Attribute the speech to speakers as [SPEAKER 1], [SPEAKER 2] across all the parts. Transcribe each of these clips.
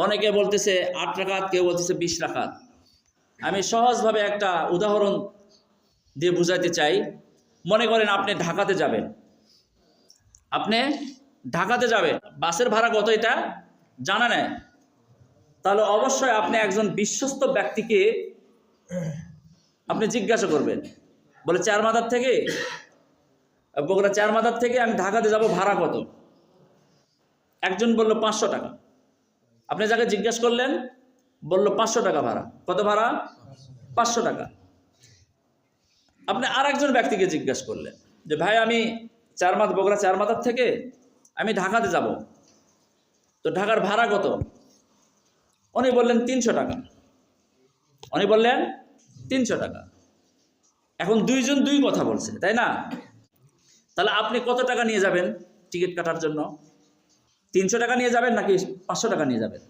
[SPEAKER 1] অনেকে বলতেছে 8 রাকাত, কেউ বলতেছে 20 রাকাত। আমি সহজভাবে একটা উদাহরণ দিয়ে বুঝাইতে চাই। মনে করেন আপনি ঢাকাতে যাবেন, বাসের ভাড়া কত এটা জানা নেই, তাহলে অবশ্যই আপনি একজন বিশ্বস্ত ব্যক্তিকে আপনি জিজ্ঞাসা করবেন। বলে চারমাদার থেকে, বগুড়া চারমাদার থেকে আমি ঢাকাতে যাব, ভাড়া কত? একজন বলল 500 টাকা। আপনি যাকে জিজ্ঞাসা করলেন বলল 500 টাকা ভাড়া। কত ভাড়া? 500 টাকা। আপনি আর একজন ব্যক্তিকে জিজ্ঞাসা করলেন যে ভাই আমি বগুড়া চারমাদার থেকে আমি ঢাকাতে যাব, তো ঢাকার ভাড়া কত? উনি বললেন 300 টাকা। এখন দুইজন দুই কথা বলছে, তাই না? তাহলে আপনি কত টাকা নিয়ে যাবেন টিকিট কাটার জন্য? 300 টাকা নিয়ে যাবেন নাকি 500 টাকা নিয়ে যাবেন?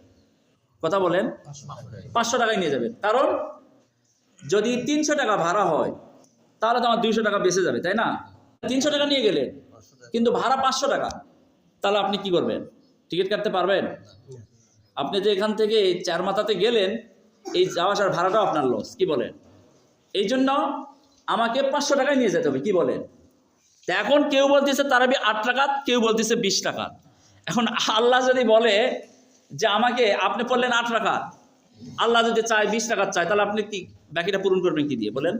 [SPEAKER 1] কথা বলেন। 500 টাকায় নিয়ে যাবেন, কারণ যদি 300 টাকা ভাড়া হয় তাহলে তো আমার 200 টাকা বেঁচে যাবে, তাই না? 300 টাকা নিয়ে গেলেন কিন্তু ভাড়া 500 টাকা, তাহলে আপনি কি করবেন? টিকিট কাটতে পারবেন? আপনি যে এখান থেকে চারমাথাতে গেলেন, এই যাওয়া আসার ভাড়াটাও আপনার লস। কি বলেন? এই জন্য আমাকে 500 টাকায় নিয়ে যেতে হবে। কি বলেন? এখন কেউ বলতেছে তারাবি 8 টাকা, কেউ বলতেছে 20 টাকা। এখন আল্লাহ যদি বলে যে আমাকে, আপনি পড়লেন 8 টাকা, আল্লাহ যদি চায় 20 টাকা চায়, তাহলে আপনি কি বাকিটা পূরণ করবেন কি দিয়ে? বলেন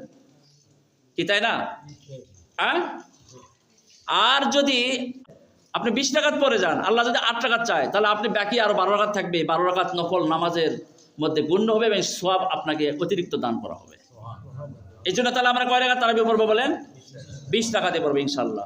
[SPEAKER 1] কি, তাই না? হ্যাঁ। আর যদি আপনি 20 টাকাত পরে যান, আল্লাহ যদি 8 টাকা চায়, তাহলে আপনি বাকি আরো 12 রাকাত থাকবে, 12 রাকাত নফল নামাজের মধ্যে গণ্য হবে এবং সওয়াব আপনাকে অতিরিক্ত দান করা হবে। এই জন্য তাহলে আমরা কয় রাকাত তারাবি পড়বো বলেন? 20 টাকাতে পড়বো ইনশাল্লাহ।